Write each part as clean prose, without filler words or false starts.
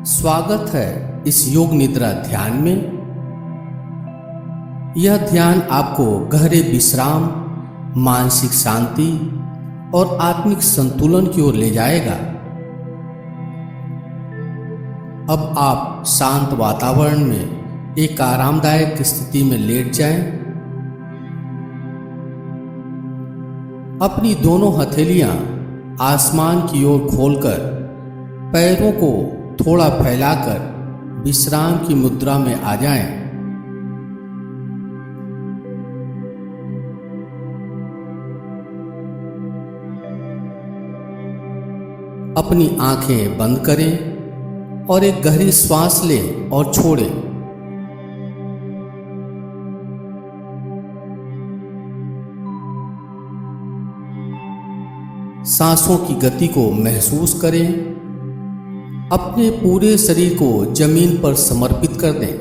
स्वागत है इस योग निद्रा ध्यान में। यह ध्यान आपको गहरे विश्राम, मानसिक शांति और आत्मिक संतुलन की ओर ले जाएगा। अब आप शांत वातावरण में एक आरामदायक स्थिति में लेट जाएं। अपनी दोनों हथेलियां आसमान की ओर खोलकर पैरों को थोड़ा फैलाकर विश्राम की मुद्रा में आ जाएं। अपनी आंखें बंद करें और एक गहरी सांस लें और छोड़ें। सांसों की गति को महसूस करें। अपने पूरे शरीर को जमीन पर समर्पित कर दें।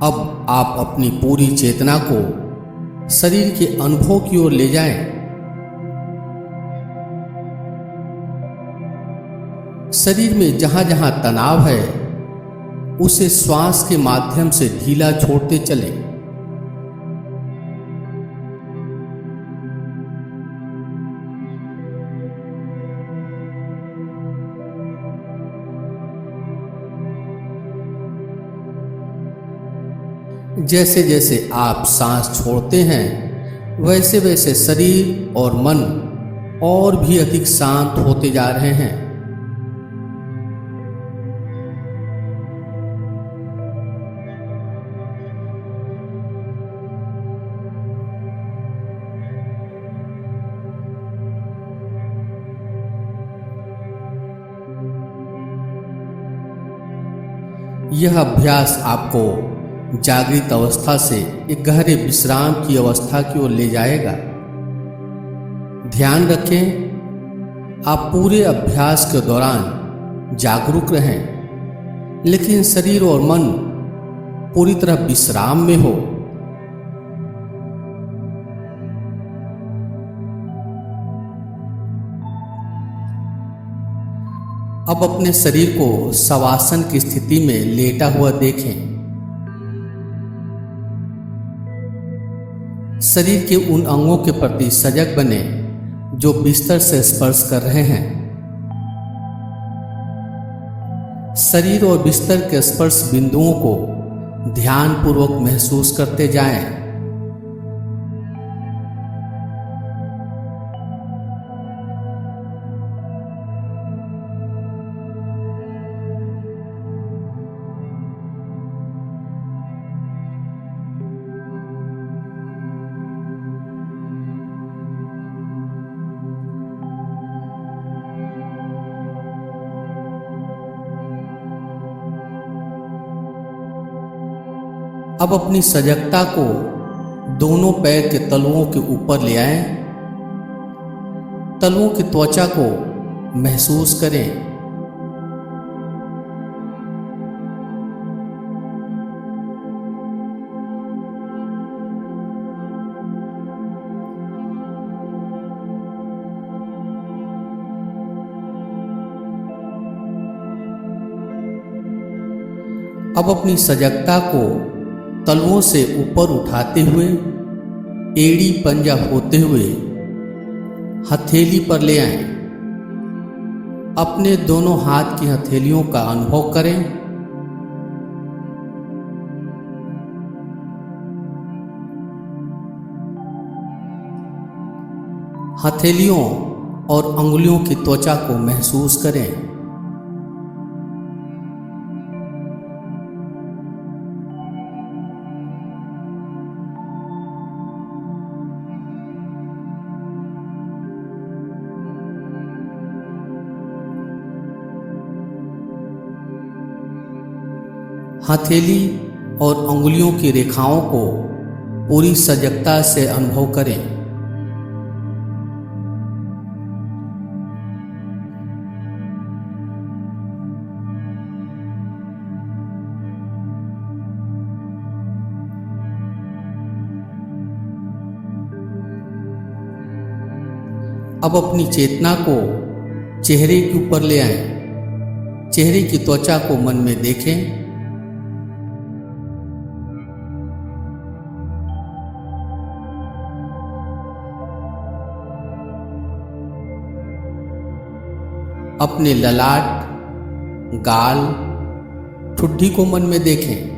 अब आप अपनी पूरी चेतना को शरीर के अनुभव की ओर ले जाएं। शरीर में जहां जहां तनाव है उसे श्वास के माध्यम से ढीला छोड़ते चलें। जैसे जैसे आप सांस छोड़ते हैं वैसे वैसे शरीर और मन और भी अधिक शांत होते जा रहे हैं। यह अभ्यास आपको जागृत अवस्था से एक गहरे विश्राम की अवस्था की ओर ले जाएगा। ध्यान रखें, आप पूरे अभ्यास के दौरान जागरूक रहें, लेकिन शरीर और मन पूरी तरह विश्राम में हो। अब अपने शरीर को शवासन की स्थिति में लेटा हुआ देखें। शरीर के उन अंगों के प्रति सजग बने जो बिस्तर से स्पर्श कर रहे हैं। शरीर और बिस्तर के स्पर्श बिंदुओं को ध्यानपूर्वक महसूस करते जाएं। अब अपनी सजगता को दोनों पैर के तलुओं के ऊपर ले आएं। तलुओं की त्वचा को महसूस करें। अब अपनी सजगता को तलवों से ऊपर उठाते हुए एड़ी पंजा होते हुए हथेली पर ले आएं। अपने दोनों हाथ की हथेलियों का अनुभव करें। हथेलियों और अंगुलियों की त्वचा को महसूस करें। हथेली और अंगुलियों की रेखाओं को पूरी सजगता से अनुभव करें। अब अपनी चेतना को चेहरे के ऊपर ले आएं। चेहरे की त्वचा को मन में देखें। अपने ललाट, गाल, ठुड्डी को मन में देखें।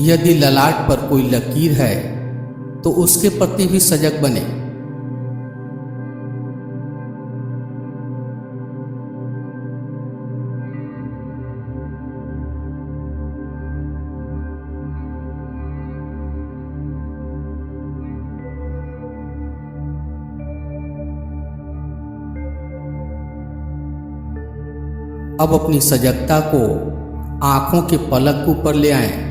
यदि ललाट पर कोई लकीर है तो उसके प्रति भी सजग बने। अब अपनी सजगता को आंखों के पलक के ऊपर ले आएं।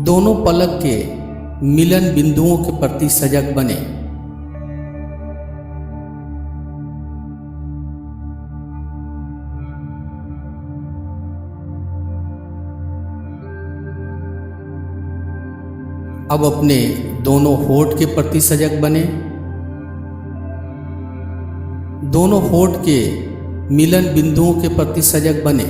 दोनों पलक के मिलन बिंदुओं के प्रति सजग बने। अब अपने दोनों होठ के प्रति सजग बने। दोनों होठ के मिलन बिंदुओं के प्रति सजग बने।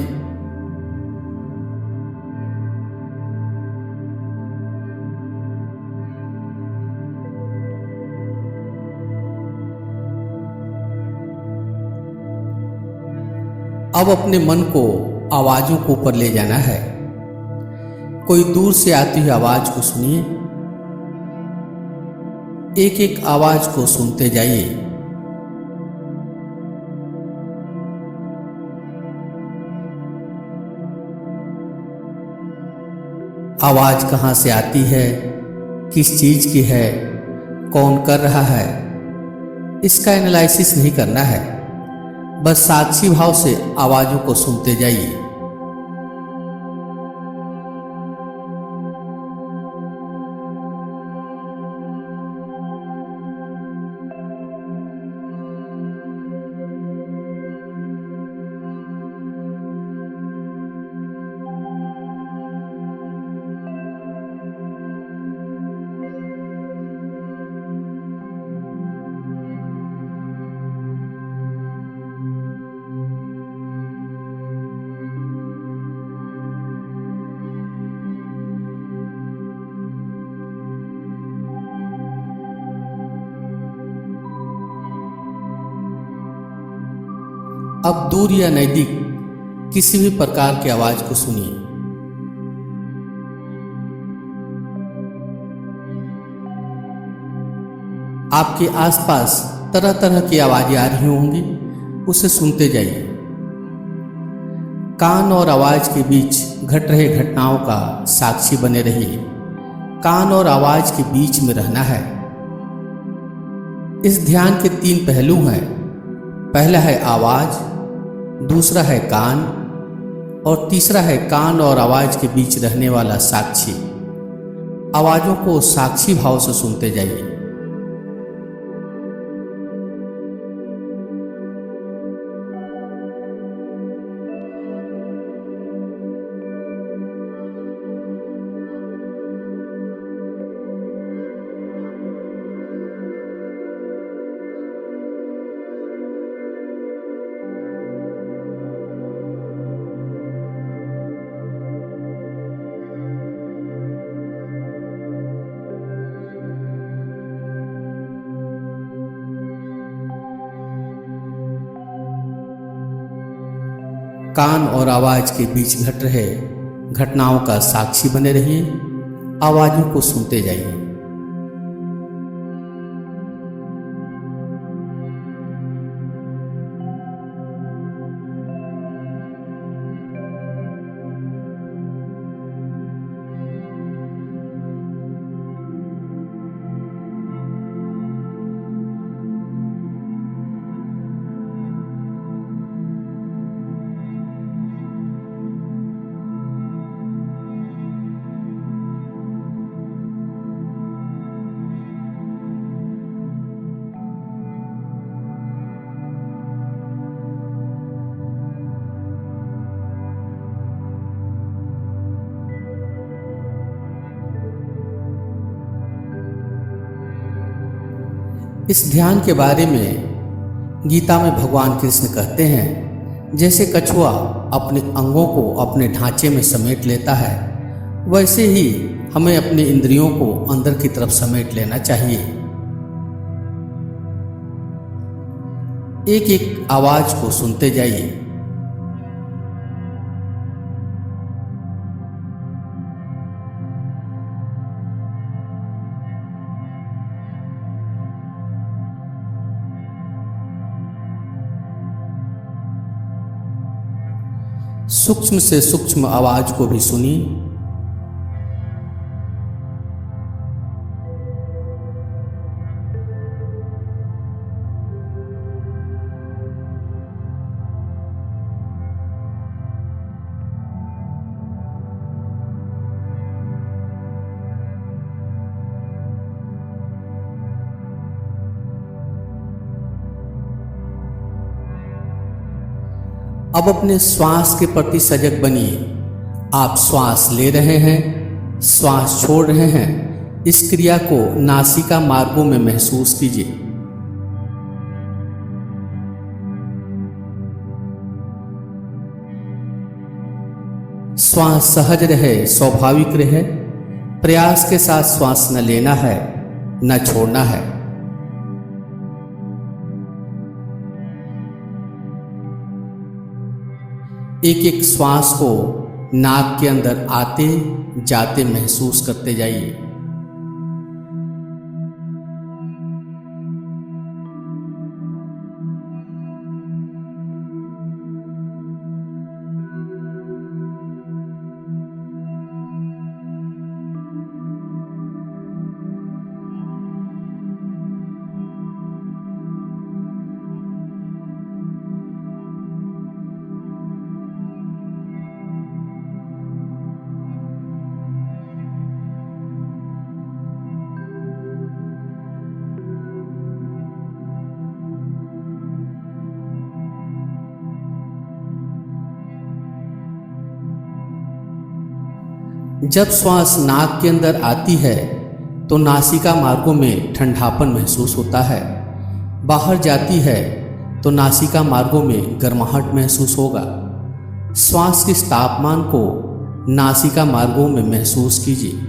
अब अपने मन को आवाजों को ऊपर ले जाना है। कोई दूर से आती हुई आवाज को सुनिए। एक एक आवाज को सुनते जाइए। आवाज कहां से आती है, किस चीज की है, कौन कर रहा है, इसका एनालिसिस नहीं करना है। बस साक्षी भाव से आवाजों को सुनते जाइए। अब दूर या नजदीक किसी भी प्रकार की आवाज को सुनिए। आपके आसपास तरह तरह की आवाजें आ रही होंगी, उसे सुनते जाइए। कान और आवाज के बीच घट रहे घटनाओं का साक्षी बने रहिए। कान और आवाज के बीच में रहना है। इस ध्यान के 3 पहलू हैं। पहला है आवाज, दूसरा है कान और तीसरा है कान और आवाज के बीच रहने वाला साक्षी। आवाजों को साक्षी भाव से सुनते जाइए। कान और आवाज के बीच घट रहे घटनाओं का साक्षी बने रहिए। आवाजों को सुनते जाइए। इस ध्यान के बारे में गीता में भगवान कृष्ण कहते हैं, जैसे कछुआ अपने अंगों को अपने ढांचे में समेट लेता है, वैसे ही हमें अपने इंद्रियों को अंदर की तरफ समेट लेना चाहिए। एक एक आवाज को सुनते जाइए। सूक्ष्म से सूक्ष्म आवाज को भी सुनिए। अब अपने श्वास के प्रति सजग बनिए। आप श्वास ले रहे हैं, श्वास छोड़ रहे हैं, इस क्रिया को नासिका मार्गों में महसूस कीजिए। श्वास सहज रहे, स्वाभाविक रहे। प्रयास के साथ श्वास न लेना है, न छोड़ना है। एक एक श्वास को नाक के अंदर आते जाते महसूस करते जाइए। जब श्वास नाक के अंदर आती है तो नासिका मार्गों में ठंडापन महसूस होता है। बाहर जाती है तो नासिका मार्गों में गर्माहट महसूस होगा। श्वास के इस तापमान को नासिका मार्गों में महसूस कीजिए।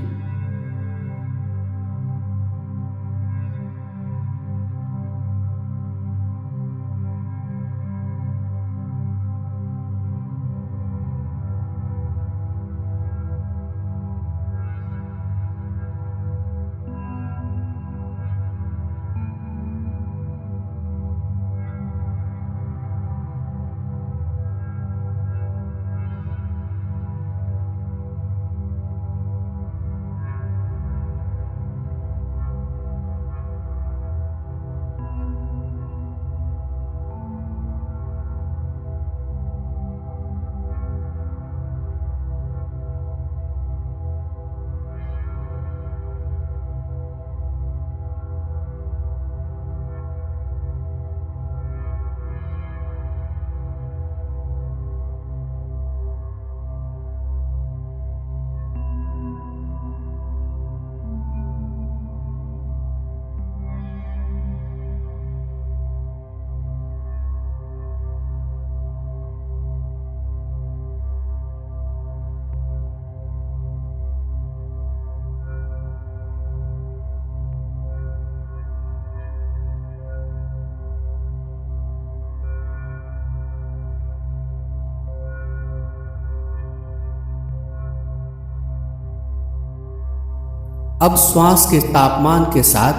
अब श्वास के तापमान के साथ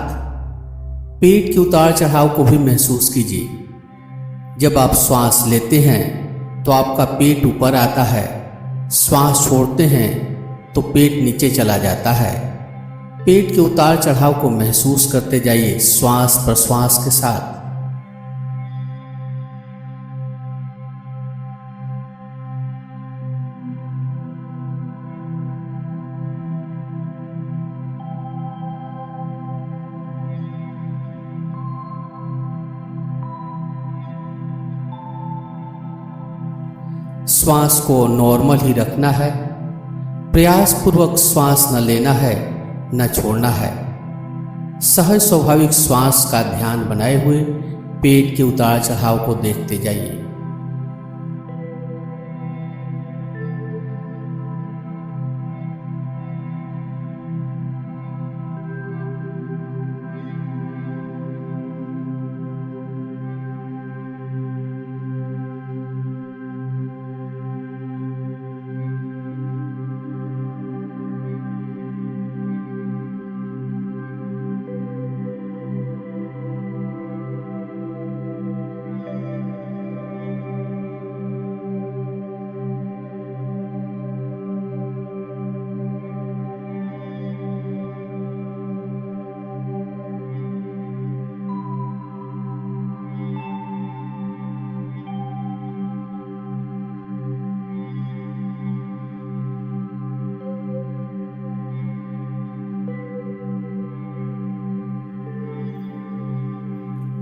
पेट के उतार चढ़ाव को भी महसूस कीजिए। जब आप श्वास लेते हैं तो आपका पेट ऊपर आता है, श्वास छोड़ते हैं तो पेट नीचे चला जाता है। पेट के उतार चढ़ाव को महसूस करते जाइए श्वास प्रश्वास के साथ। श्वास को नॉर्मल ही रखना है। प्रयास पूर्वक श्वास न लेना है, न छोड़ना है। सहज स्वाभाविक श्वास का ध्यान बनाए हुए पेट के उतार चढ़ाव को देखते जाइए।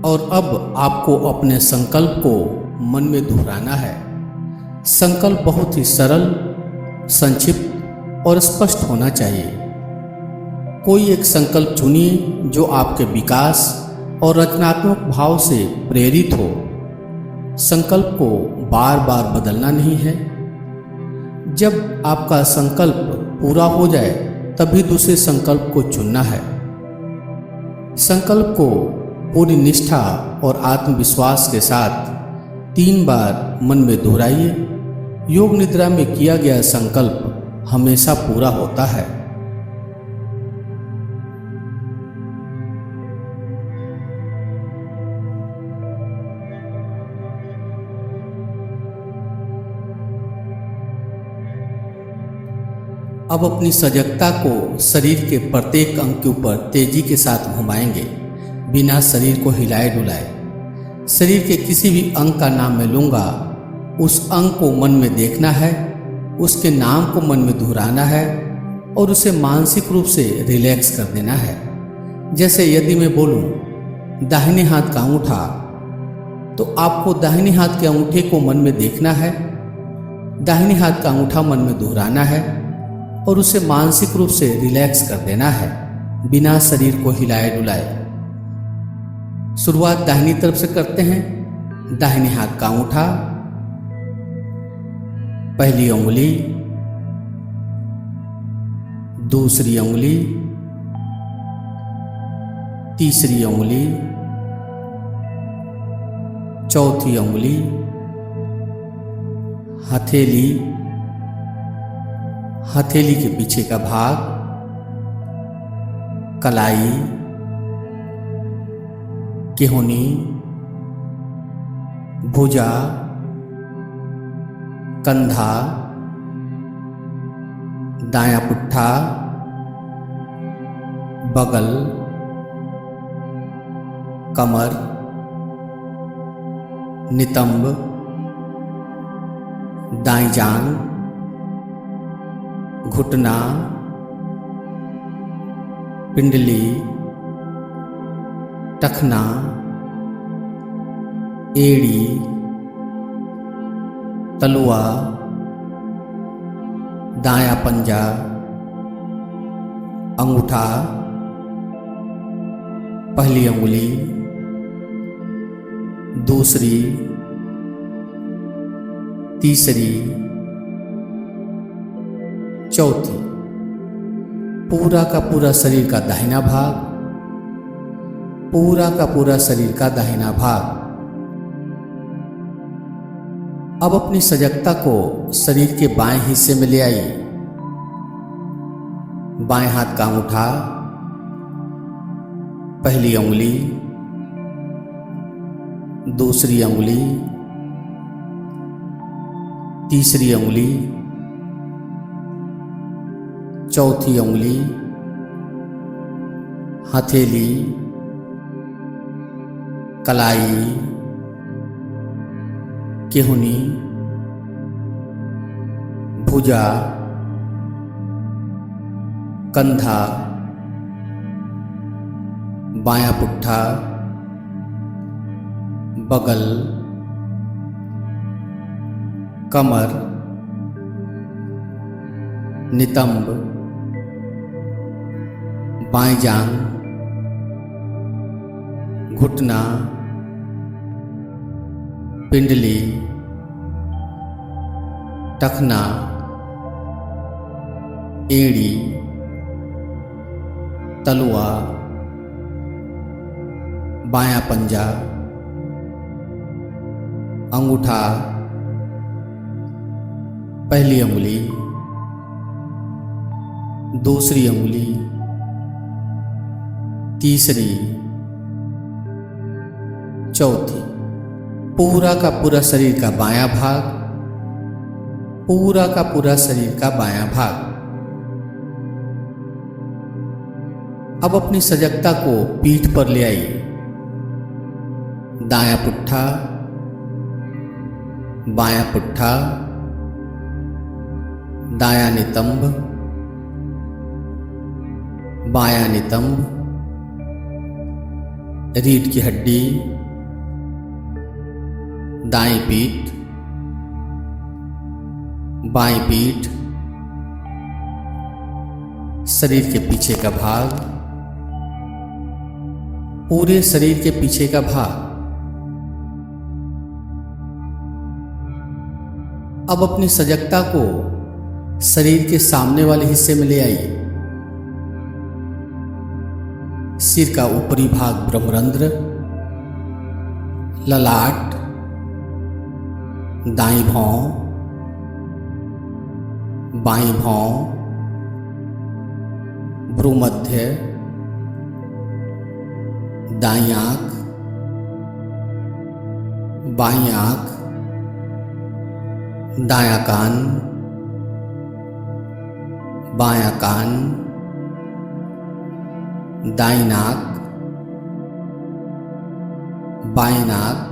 और अब आपको अपने संकल्प को मन में दोहराना है। संकल्प बहुत ही सरल, संक्षिप्त और स्पष्ट होना चाहिए। कोई एक संकल्प चुनिए जो आपके विकास और रचनात्मक भाव से प्रेरित हो। संकल्प को बार बार बदलना नहीं है। जब आपका संकल्प पूरा हो जाए तभी दूसरे संकल्प को चुनना है। संकल्प को पूरी निष्ठा और आत्मविश्वास के साथ 3 बार मन में दोहराइए। योग निद्रा में किया गया संकल्प हमेशा पूरा होता है। अब अपनी सजगता को शरीर के प्रत्येक अंग के ऊपर तेजी के साथ घुमाएंगे, बिना शरीर को हिलाए डुलाए। शरीर के किसी भी अंग का नाम मैं लूँगा, उस अंग को मन में देखना है, उसके नाम को मन में दोहराना है और उसे मानसिक रूप से रिलैक्स कर देना है। जैसे यदि मैं बोलूँ दाहिने हाथ का अंगूठा, तो आपको दाहिने हाथ के अंगूठे को मन में देखना है, दाहिने हाथ का अंगूठा मन में दोहराना है और उसे मानसिक रूप से रिलैक्स कर देना है, बिना शरीर को हिलाए डुलाए। शुरुआत दाहिनी तरफ से करते हैं। दाहिने हाथ का अंगूठा, पहली उंगली, दूसरी उंगली, तीसरी उंगली, चौथी उंगली, हथेली, हथेली के पीछे का भाग, कलाई, केहूनी, भुजा, कंधा, दायां पुट्ठा, बगल, कमर, नितंब, दाईं जांघ, घुटना, पिंडली, टखना, एड़ी, तलुआ, दायां पंजा, अंगूठा, पहली उंगली, दूसरी, तीसरी, चौथी। पूरा का पूरा शरीर का दाहिना भाग, पूरा का पूरा शरीर का दाहिना भाग। अब अपनी सजगता को शरीर के बाएं हिस्से में ले आइए। बाएं हाथ का अंगूठा, पहली उंगली, दूसरी उंगली, तीसरी उंगली, चौथी उंगली, हथेली, कलाई, केहूनी, भुजा, कंधा, बायां पुट्ठा, बगल, कमर, नितंब, बाईं जांघ, घुटना, पिंडली, टखना, एड़ी, तलवा, बायां पंजा, अंगूठा, पहली अंगुली, दूसरी अंगुली, तीसरी, चौथी। पूरा का पूरा शरीर का बायां भाग, पूरा का पूरा शरीर का बायां भाग। अब अपनी सजगता को पीठ पर ले आइए। दायां पुट्ठा, बायां पुट्ठा, दायां नितंब, बायां नितंब, रीढ़ की हड्डी, दाईं पीठ, बाईं पीठ, शरीर के पीछे का भाग, पूरे शरीर के पीछे का भाग। अब अपनी सजगता को शरीर के सामने वाले हिस्से में ले आइए। सिर का ऊपरी भाग ब्रह्मरंध्र, ललाट, दाईं भौं, बाईं भौं, भ्रूमध्य, दाईं आंख, बाईं आंख, दायां कान, बायां कान, दाईं नाक, बाईं नाक,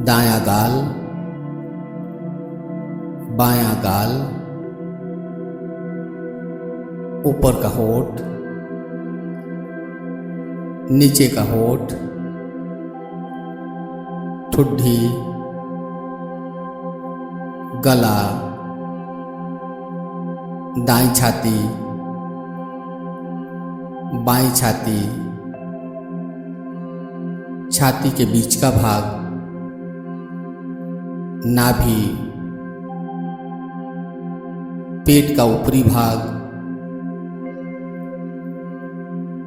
दायां गाल, बायां गाल, ऊपर का होठ, नीचे का होठ, ठुड्डी, गला, दाईं छाती, बाईं छाती, छाती के बीच का भाग, नाभि, पेट का ऊपरी भाग,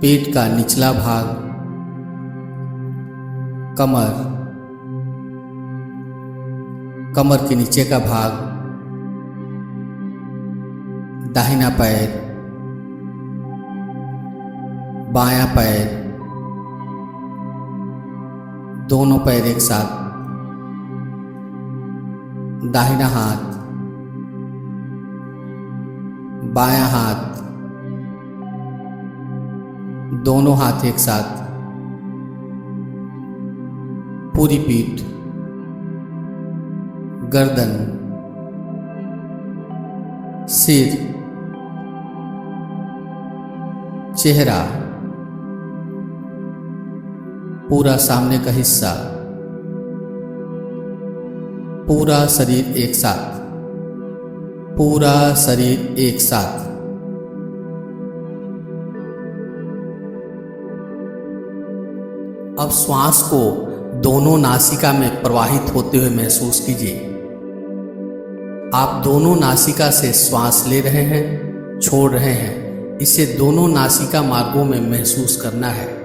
पेट का निचला भाग, कमर, कमर के नीचे का भाग, दाहिना पैर, बायां पैर, दोनों पैर एक साथ, दाहिना हाथ, बायां हाथ, दोनों हाथ एक साथ, पूरी पीठ, गर्दन, सिर, चेहरा, पूरा सामने का हिस्सा, पूरा शरीर एक साथ, पूरा शरीर एक साथ। अब श्वास को दोनों नासिका में प्रवाहित होते हुए महसूस कीजिए। आप दोनों नासिका से श्वास ले रहे हैं, छोड़ रहे हैं। इसे दोनों नासिका मार्गों में महसूस करना है।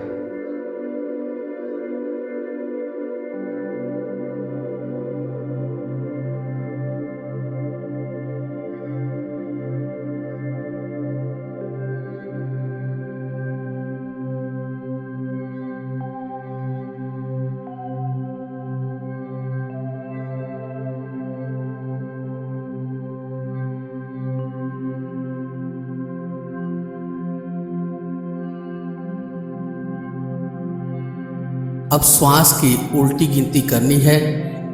अब श्वास की उल्टी गिनती करनी है।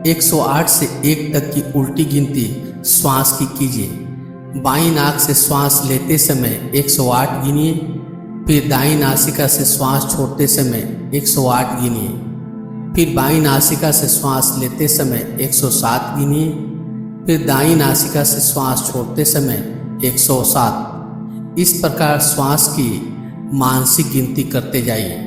108 से 1 तक की उल्टी गिनती श्वास की कीजिए। बाईं नाक से श्वास लेते समय 108 गिनिए, फिर दाईं नासिका से श्वास छोड़ते समय 108 गिनिए, फिर बाईं नासिका से श्वास लेते समय 107 गिनिए, फिर दाईं नासिका से श्वास छोड़ते समय 107। इस प्रकार श्वास की मानसिक गिनती करते जाइए।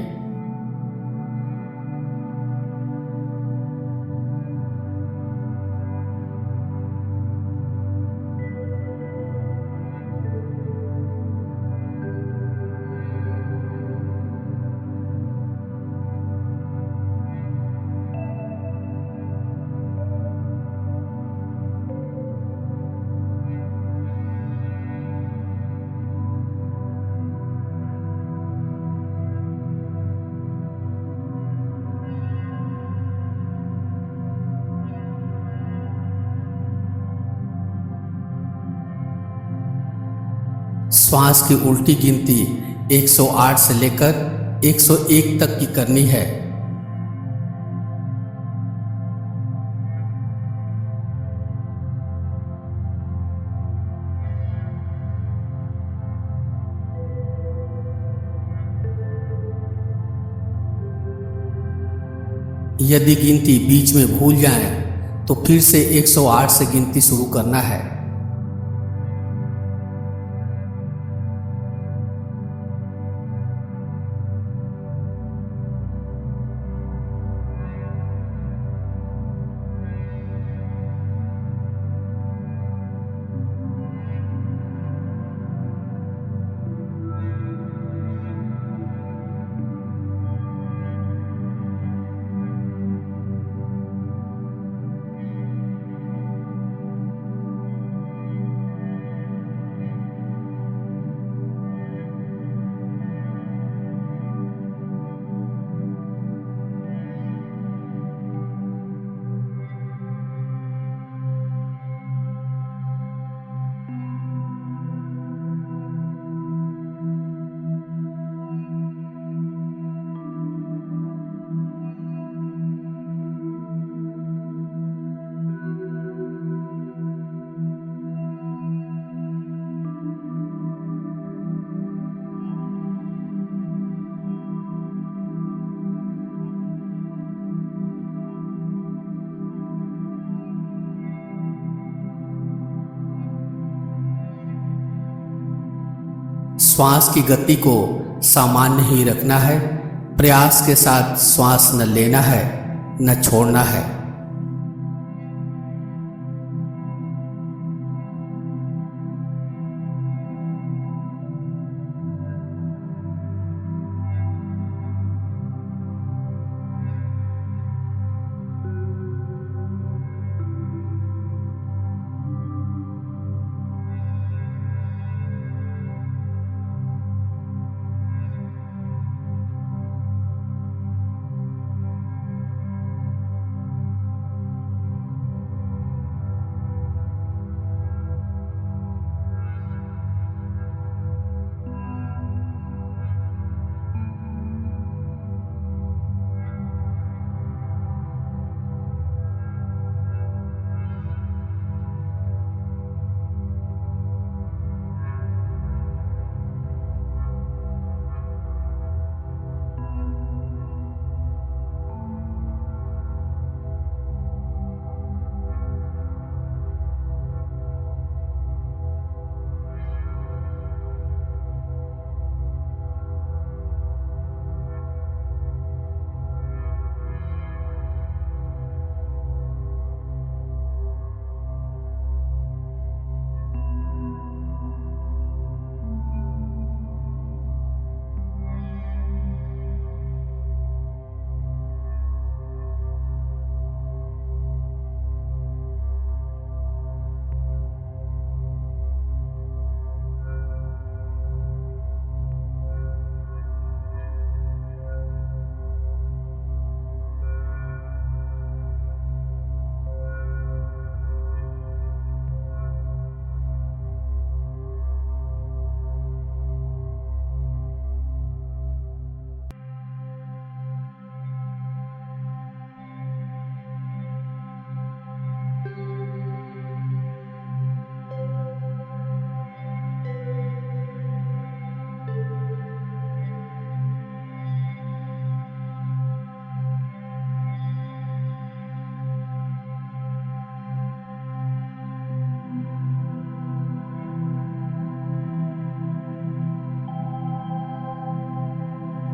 श्वास की उल्टी गिनती 108 से लेकर 101 तक की करनी है। यदि गिनती बीच में भूल जाए तो फिर से 108 से गिनती शुरू करना है। श्वास की गति को सामान्य ही रखना है। प्रयास के साथ श्वास न लेना है न छोड़ना है।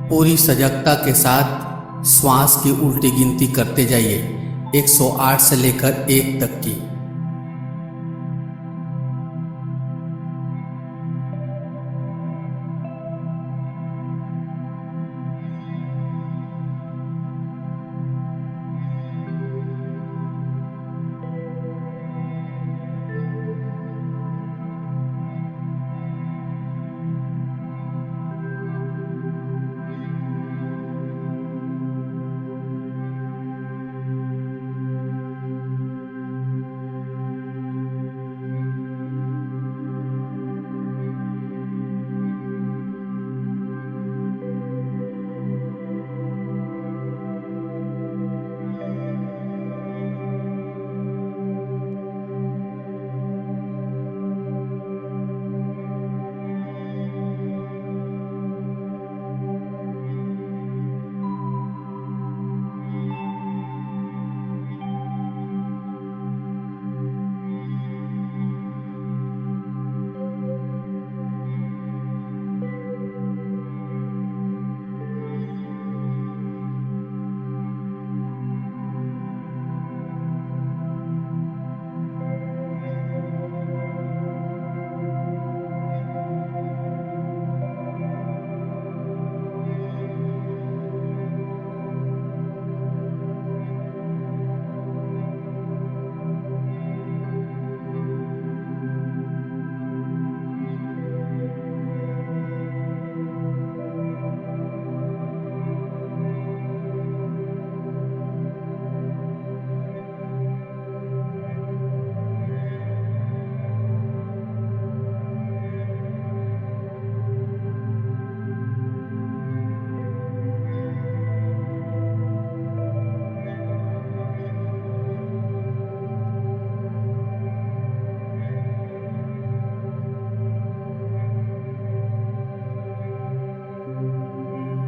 पूरी सजगता के साथ श्वास की उल्टी गिनती करते जाइए 108 से लेकर 1 तक की।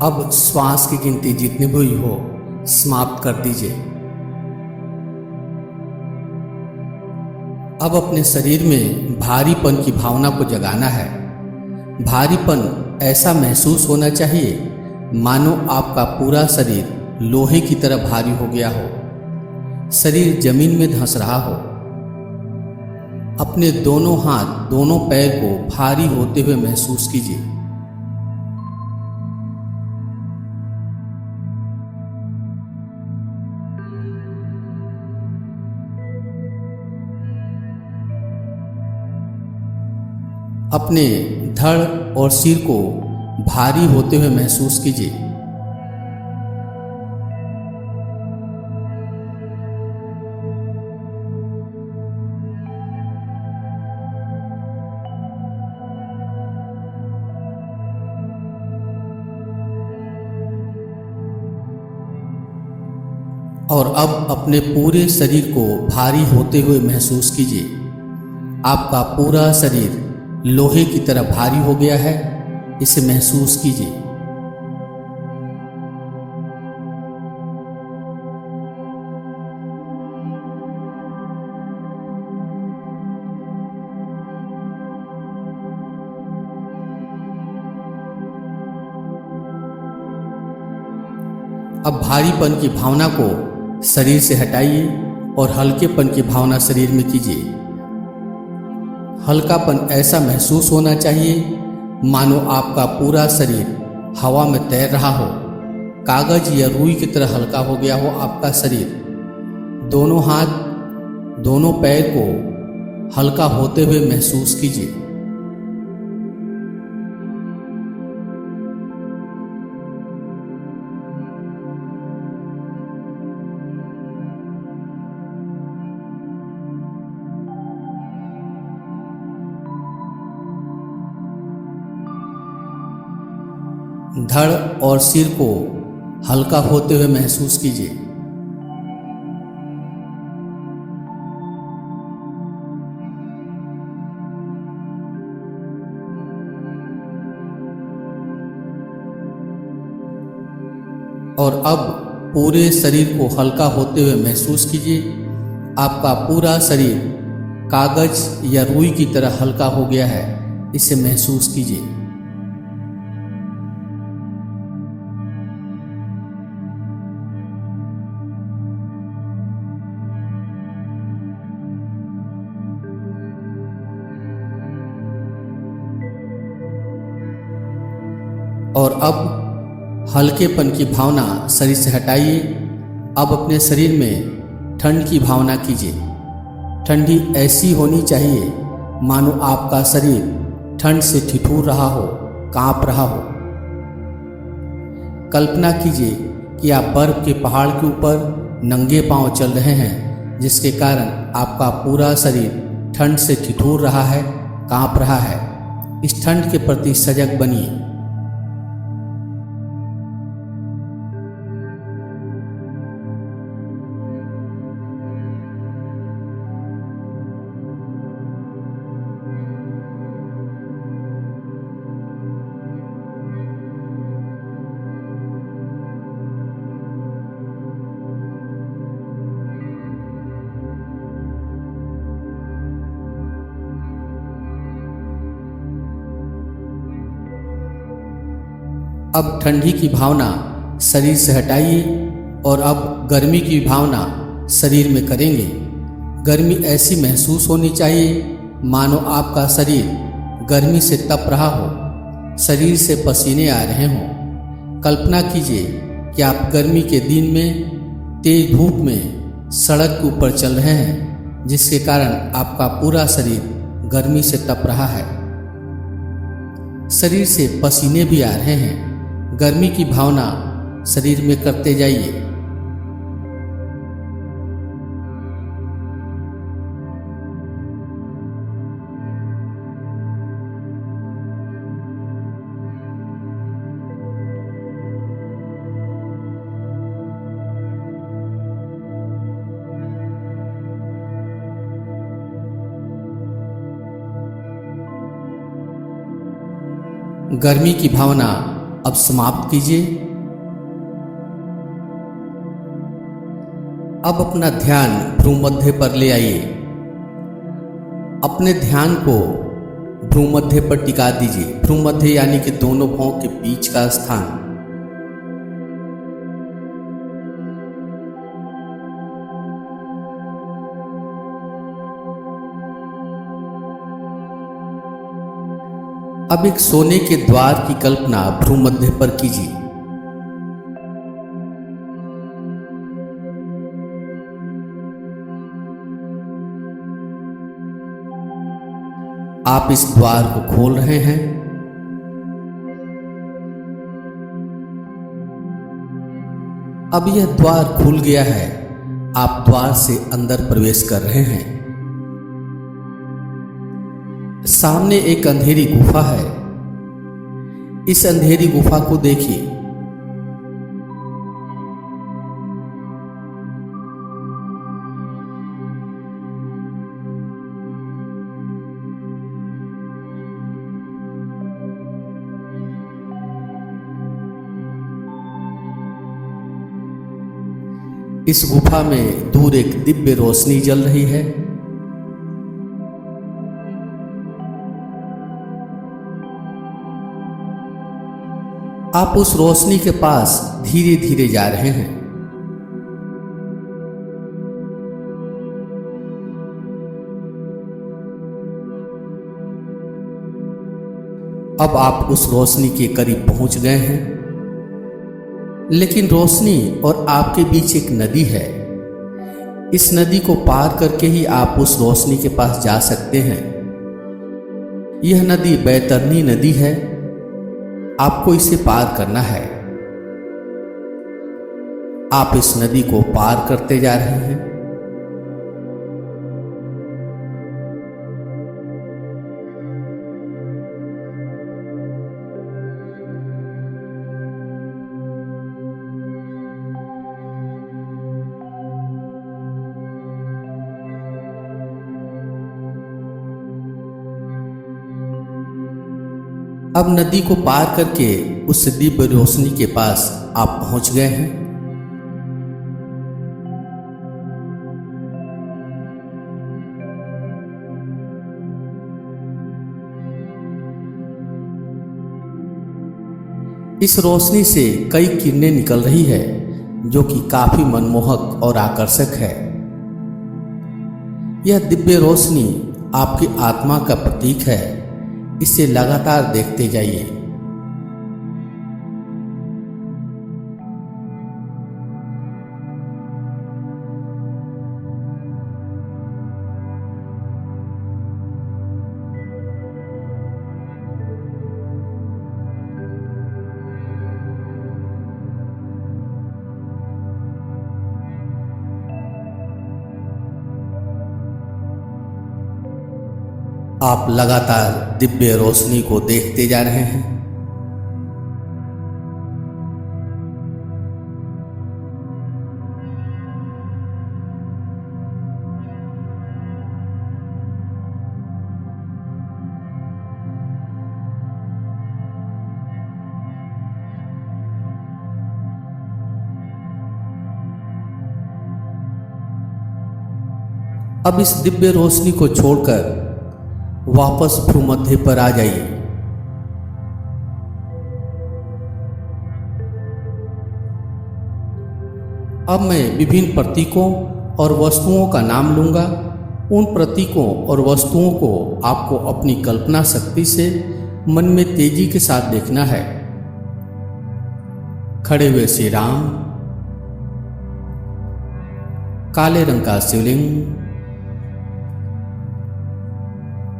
अब श्वास की गिनती जितनी भी हुई हो समाप्त कर दीजिए। अब अपने शरीर में भारीपन की भावना को जगाना है। भारीपन ऐसा महसूस होना चाहिए मानो आपका पूरा शरीर लोहे की तरह भारी हो गया हो, शरीर जमीन में धंस रहा हो। अपने दोनों हाथ, दोनों पैर को भारी होते हुए महसूस कीजिए। अपने धड़ और सिर को भारी होते हुए महसूस कीजिए। और अब अपने पूरे शरीर को भारी होते हुए महसूस कीजिए। आपका पूरा शरीर लोहे की तरह भारी हो गया है, इसे महसूस कीजिए। अब भारीपन की भावना को शरीर से हटाइए और हल्केपन की भावना शरीर में कीजिए। हल्कापन ऐसा महसूस होना चाहिए मानो आपका पूरा शरीर हवा में तैर रहा हो, कागज या रुई की तरह हल्का हो गया हो आपका शरीर। दोनों हाथ, दोनों पैर को हल्का होते हुए महसूस कीजिए। धड़ और सिर को हल्का होते हुए महसूस कीजिए। और अब पूरे शरीर को हल्का होते हुए महसूस कीजिए। आपका पूरा शरीर कागज या रुई की तरह हल्का हो गया है, इसे महसूस कीजिए। और अब हल्केपन की भावना शरीर से हटाइए। अब अपने शरीर में ठंड की भावना कीजिए। ठंडी ऐसी होनी चाहिए मानो आपका शरीर ठंड से ठिठुर रहा हो, कांप रहा हो। कल्पना कीजिए कि आप बर्फ के पहाड़ के ऊपर नंगे पांव चल रहे हैं, जिसके कारण आपका पूरा शरीर ठंड से ठिठुर रहा है, कांप रहा है। इस ठंड के प्रति सजग बनिए। अब ठंडी की भावना शरीर से हटाइए और अब गर्मी की भावना शरीर में करेंगे। गर्मी ऐसी महसूस होनी चाहिए मानो आपका शरीर गर्मी से तप रहा हो, शरीर से पसीने आ रहे हों। कल्पना कीजिए कि आप गर्मी के दिन में तेज धूप में सड़क के ऊपर चल रहे हैं, जिसके कारण आपका पूरा शरीर गर्मी से तप रहा है। शरीर से पसीने भी आ रहे हैं। गर्मी की भावना शरीर में करते जाइए। गर्मी की भावना अब समाप्त कीजिए। अब अपना ध्यान भ्रूमध्य पर ले आइए। अपने ध्यान को भ्रूमध्य पर टिका दीजिए। भ्रूमध्य यानी कि दोनों भौं के बीच का स्थान। अब एक सोने के द्वार की कल्पना भ्रूमध्य पर कीजिए। आप इस द्वार को खोल रहे हैं। अब यह द्वार खुल गया है। आप द्वार से अंदर प्रवेश कर रहे हैं। सामने एक अंधेरी गुफा है। इस अंधेरी गुफा को देखिए। इस गुफा में दूर एक दिव्य रोशनी जल रही है। आप उस रोशनी के पास धीरे धीरे जा रहे हैं। अब आप उस रोशनी के करीब पहुंच गए हैं, लेकिन रोशनी और आपके बीच एक नदी है। इस नदी को पार करके ही आप उस रोशनी के पास जा सकते हैं। यह नदी बैतरनी नदी है। आपको इसे पार करना है। आप इस नदी को पार करते जा रहे हैं। अब नदी को पार करके उस दिव्य रोशनी के पास आप पहुंच गए हैं। इस रोशनी से कई किरणें निकल रही है, जो कि काफी मनमोहक और आकर्षक है। यह दिव्य रोशनी आपकी आत्मा का प्रतीक है। इसे लगातार देखते जाइए। आप लगातार दिव्य रोशनी को देखते जा रहे हैं। अब इस दिव्य रोशनी को छोड़कर वापस भ्रूमध्य पर आ जाइए। अब मैं विभिन्न प्रतीकों और वस्तुओं का नाम लूंगा। उन प्रतीकों और वस्तुओं को आपको अपनी कल्पना शक्ति से मन में तेजी के साथ देखना है। खड़े हुए श्री राम, काले रंग का शिवलिंग,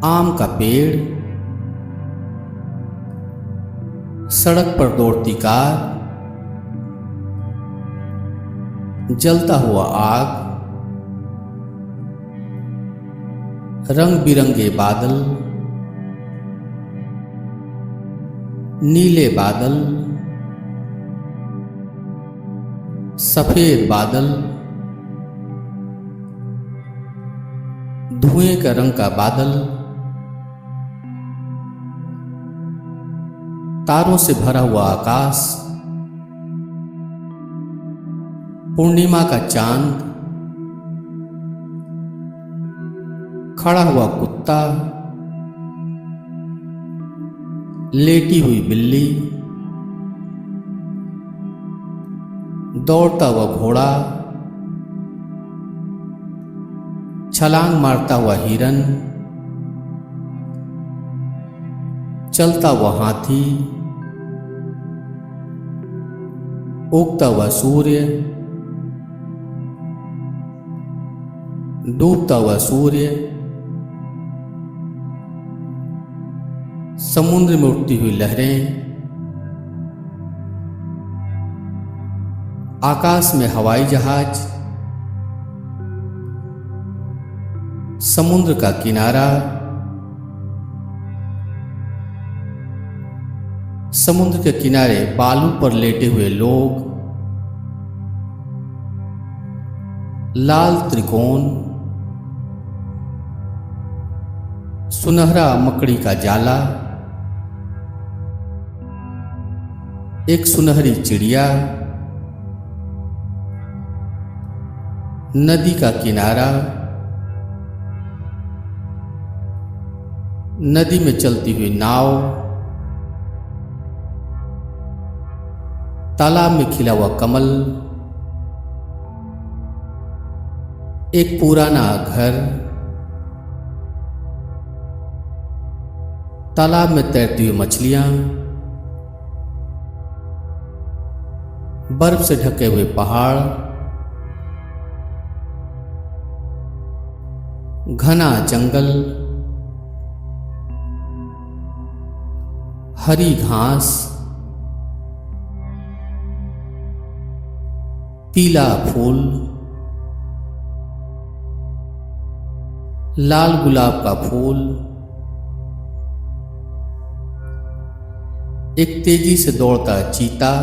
आम का पेड़, सड़क पर दौड़ती कार, जलता हुआ आग, रंग बिरंगे बादल, नीले बादल, सफेद बादल, धुएं का रंग का बादल, तारों से भरा हुआ आकाश, पूर्णिमा का चांद, खड़ा हुआ कुत्ता, लेटी हुई बिल्ली, दौड़ता हुआ घोड़ा, छलांग मारता हुआ हिरन, चलता हुआ हाथी, उगता हुआ सूर्य, डूबता हुआ सूर्य, समुद्र में उठती हुई लहरें, आकाश में हवाई जहाज, समुद्र का किनारा, समुद्र के किनारे बालू पर लेटे हुए लोग, लाल त्रिकोण, सुनहरा मकड़ी का जाला, एक सुनहरी चिड़िया, नदी का किनारा, नदी में चलती हुई नाव, तालाब में खिला हुआ कमल, एक पुराना घर, तालाब में तैरती हुई मछलियां, बर्फ से ढके हुए पहाड़, घना जंगल, हरी घास, पीला फूल, लाल गुलाब का फूल, एक तेजी से दौड़ता चीता,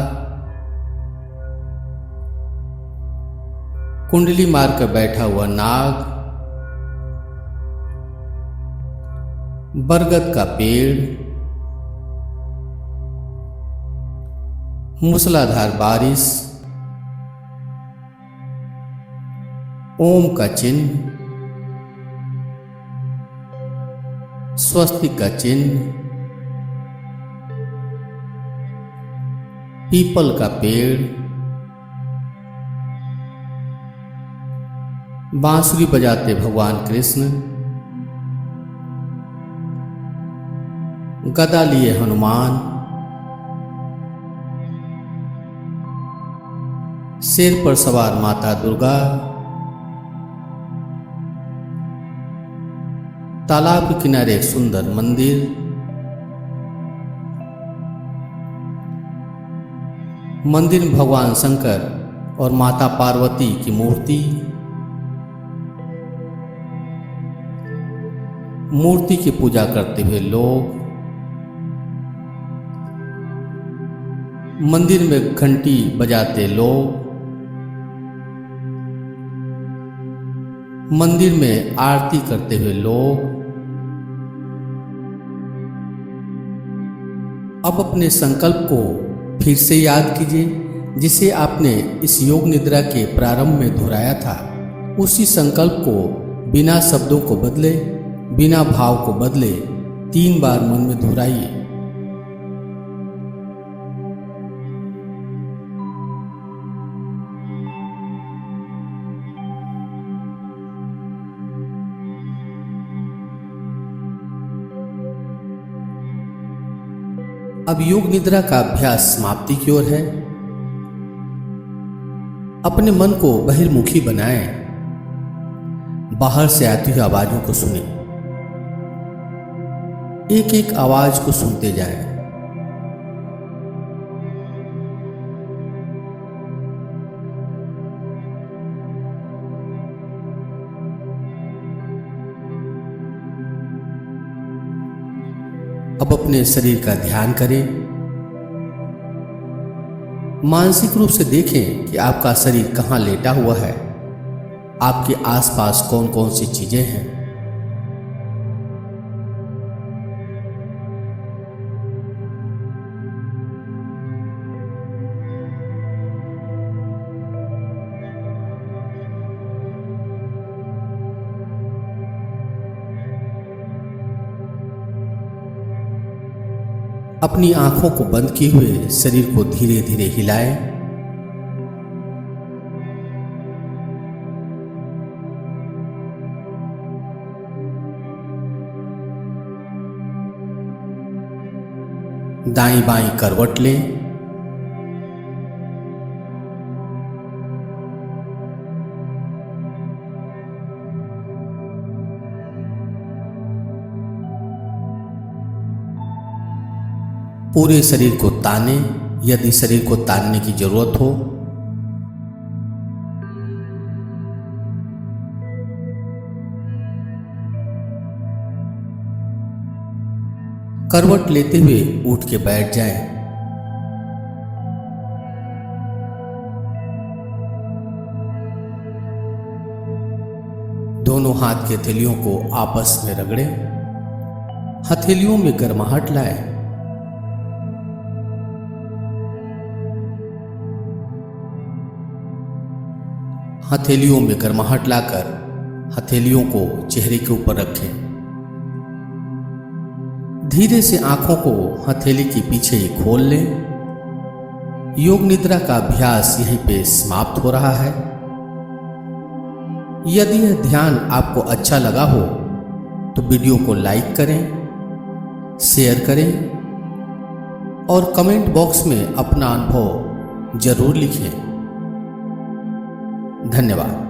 कुंडली मारकर बैठा हुआ नाग, बरगद का पेड़, मूसलाधार बारिश, ओम का चिन्ह, स्वस्तिक का चिन्ह, पीपल का पेड़, बांसुरी बजाते भगवान कृष्ण, गदा लिए हनुमान, शेर पर सवार माता दुर्गा, तालाब के किनारे एक सुंदर मंदिर, मंदिर में भगवान शंकर और माता पार्वती की मूर्ति, मूर्ति की पूजा करते हुए लोग, मंदिर में घंटी बजाते लोग, मंदिर में आरती करते हुए लोग। अब अपने संकल्प को फिर से याद कीजिए जिसे आपने इस योग निद्रा के प्रारंभ में दोहराया था। उसी संकल्प को बिना शब्दों को बदले, बिना भाव को बदले 3 बार मन में दोहराइए। अब योग निद्रा का अभ्यास समाप्ति की ओर है। अपने मन को बहिर्मुखी बनाएं, बाहर से आती हुई आवाजों को सुनें, एक एक आवाज को सुनते जाएं। अब अपने शरीर का ध्यान करें। मानसिक रूप से देखें कि आपका शरीर कहाँ लेटा हुआ है, आपके आसपास कौन कौन सी चीजें हैं। अपनी आंखों को बंद किए हुए शरीर को धीरे धीरे हिलाएं। दाईं बाईं करवट लें। पूरे शरीर को ताने यदि शरीर को तानने की जरूरत हो। करवट लेते हुए उठ के बैठ जाएं। दोनों हाथ की हथेलियों को आपस में रगड़ें। हथेलियों में गर्माहट लाएं। हथेलियों में गर्माहट लाकर हथेलियों को चेहरे के ऊपर रखें। धीरे से आंखों को हथेली के पीछे ही खोल लें। योग निद्रा का अभ्यास यहीं पे समाप्त हो रहा है। यदि यह ध्यान आपको अच्छा लगा हो तो वीडियो को लाइक करें, शेयर करें और कमेंट बॉक्स में अपना अनुभव जरूर लिखें। धन्यवाद।